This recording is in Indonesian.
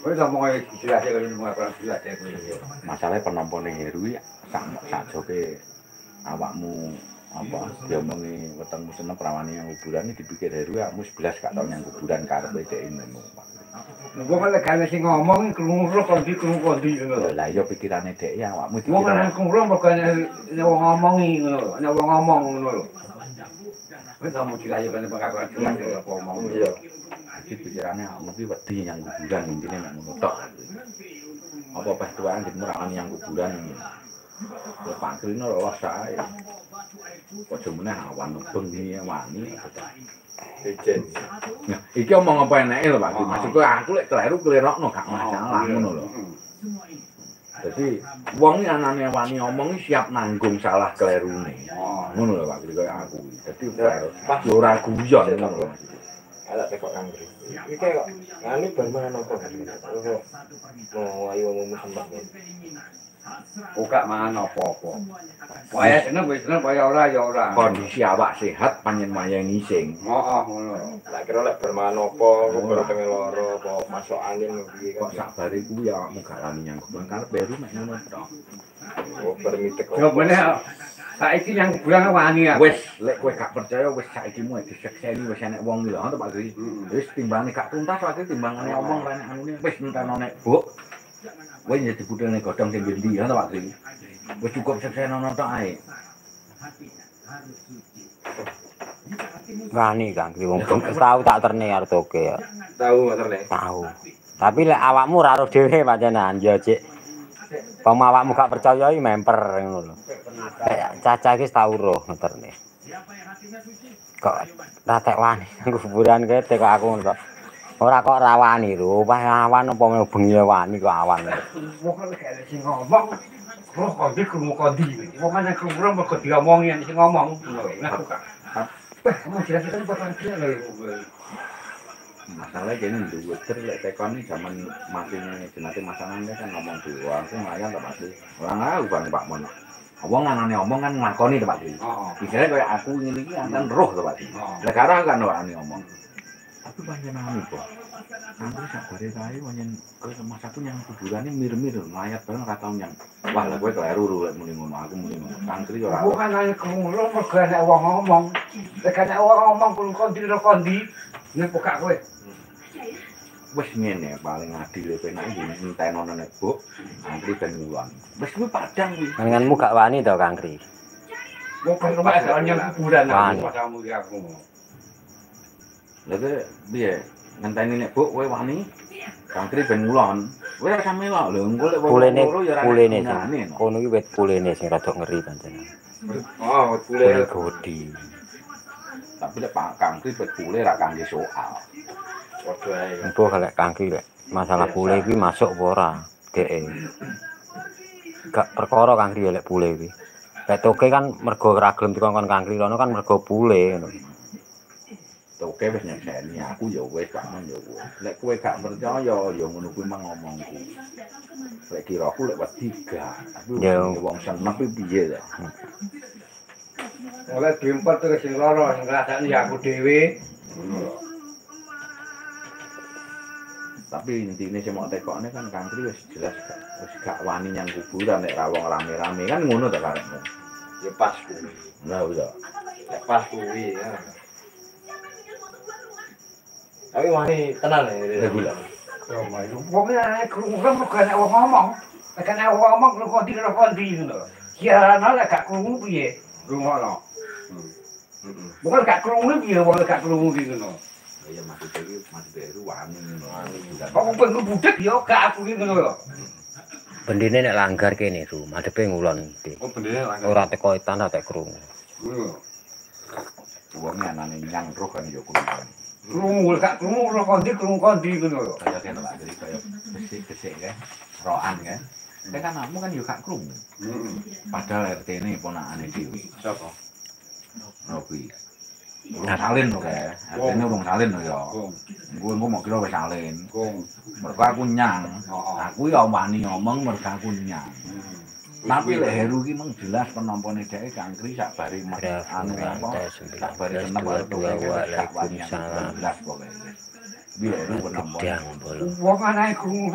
Wis omong jelas karo ngomong jelas Masalahnya penompone Heru ya sak joke awakmu apa diomongi wetengmu seneng prawani yang kuburan dipikir Heru ya mus belas gak tau yang kuburan karepe dhek ngono. Wong nek gane sing ngomong krungu kondi ngono. Lah iya pikirane dhek ya awakmu Wong nang krungu pokoknya nek wong ngomongi ngono, nek wong ngomong ngono lho. Wis kamu jelas kan pengakuan jelas apa ngomong iya. Jadi pikirannya mesti wedi yang kuburan intinya nek ngono tok. Apa pas tuan jadi merawani yang kuburan ya pangkline lolos sae. Aja meneh awan bengi wani. Ijen. Nah, iki omong apa eneke lho Pak. Maksudku aku lek kleru klerokno gak masalah ngono lho. Jadi wong iki anane wani omong siap nanggung salah klerune. Ngono lho Pak, kaya aku. Dadi pas ora guyon ngono lho. Ala tekok Kangri. Iki kok ngene bar mangan apa kan? Oh, ayo ngomong sempat nih. Buka mangan apa-apa. Waya seneng wis seneng, waya ora ya ora. Kondisi awak sehat panjen wayah ngising. Heeh, ngono. Lah kira lek bar mangan apa, kok pengen loro apa masuk angin piye Kok kan. sabare kuwi ya awakmu gak wani yang kuburan karep baru mek ngono tok. Oh, bermitek kok. Yo meneh saiki yang kuburan wani ya. Wis lek kowe gak percaya wis saiki mu disekseni wis enek wong lho to Pak Gri. Wis timbangane gak tuntas wae timbangane omong renek anune wis enteno nek buk. Wis ya dibudhelne godhong sing ndi to Pak Gri. Wis cukup seksenono tok ae. Wani Kang Gri wong tau tak terne arep oke ya. Tahu ngoterne. Tahu. Tapi lek awakmu ora ro dhewe pancen ya Cik. Pom awakmu gak percaya iki memper ngono lho. Lek Caca iki tau roh ngoterne. Kok ra tek wani kuburan kete kok aku ngono kok. Ora kok rawani lho, wah awan apa bengi wani kok awan. Wong nek gak sing ngomong roh kondi krungu kondi. Wong ana krungu kok diomongi sing ngomong ngono. Nah, kamu jelas kan bakal jelas lho. Masalahnya gini duwe lek tekon iki zaman matinya jenate masangannya kan ngomong doang ku nglayan to Pak. Ora ngaku Bang Pak Mono. Wong anane omong kan nglakoni to Pak. Heeh. Pikire kaya aku ngene iki anten roh to Pak. Lek karo kan orane omong. Tapi panjenengan kok. Nanti sabare kae wonyen kowe mas aku yang kuburane mir-mir mayat bareng ora tau nyang. Wah lek kowe kleru lek muni ngono aku muni ngono. Santri ora. Bukan hanya krungu mergo ana wong ngomong. Lek ana wong ngomong krungu kondi, nek buka kowe. Wis ngene paling adil penak ngentenono nek buk santri ben ngulon. Wis kuwi padang kuwi. Panjenenganmu gak wani to Kang Gri. Wong kan rumah ada yang kuburan Wani. aku kamu ya aku. Lha piye ngenteni nek buk kowe wani santri ben ngulon. Kowe ora sampe lho engko lek Pulene sing kono iki wit pulene sing rada ngeri pancen. Oh, Pule bule. godi. Tapi lek Pak Kangri bet pule ra kangge soal. Padha ae. Engko lek Kang Gri lek masalah pule iki masuk apa ora? Deke. Gak perkara Kang Gri lek pule iki. Lek toke kan mergo ora gelem dikongkon Kang Gri lono kan mergo pule ngono. Toke wis nyekseni aku ya wis pamen ya wis. Lek kowe gak percaya ya ngono kuwi mang ngomongku. Lek kiraku lek wedi gak. Tapi wong seneng kuwi piye to? Oleh diempet terus sing loro sing ngrasakne ya aku dhewe. Tapi intine sing mau tekokne kan Kangri wis jelas wis gak wani nyang kuburan nek ra wong rame-rame kan ngono to karepmu. Ya pas kuwi. Lah iya. Ya pas kuwi ya. Tapi wani tenan ya. Wong ana krungu mergo ana wong ngomong. Lek ana wong ngomong krungu kondi ngono. Kirana lek gak krungu piye? Rungono. Bukan gak krungu piye wong gak krungu iki ngono. Ya maksudnya iki maksudnya wani ngono. Kok pengen budek ya gak aku iki ngono lho. Bendine nek langgar kene ru, madepe ngulon. Oh, bendene langgar. Ora teko etan ora tek krungu. Wong anane nyang roh kan ya kuwi. Krungu gak krungu kondi ngono lho. Kaya kene Pak Gri kaya gesik-gesik kan. Roan kan. Nek kan kamu kan yo gak krungu. Padahal RT ini ponakane dhewe. Sapa? Robi. Urung salin to kae. RT-ne urung salin to ya. Engko mau kira wis salin. Mergo aku nyang. Aku ya wani ngomong mergo aku nyang. Tapi lek Heru ki mung jelas penompone dhek Kangri sak bare anu apa. Sak bare seneng karo Waalaikumsalam. jelas pokoke. Biar Heru penompone. Gedang bolong. Wong ana krungu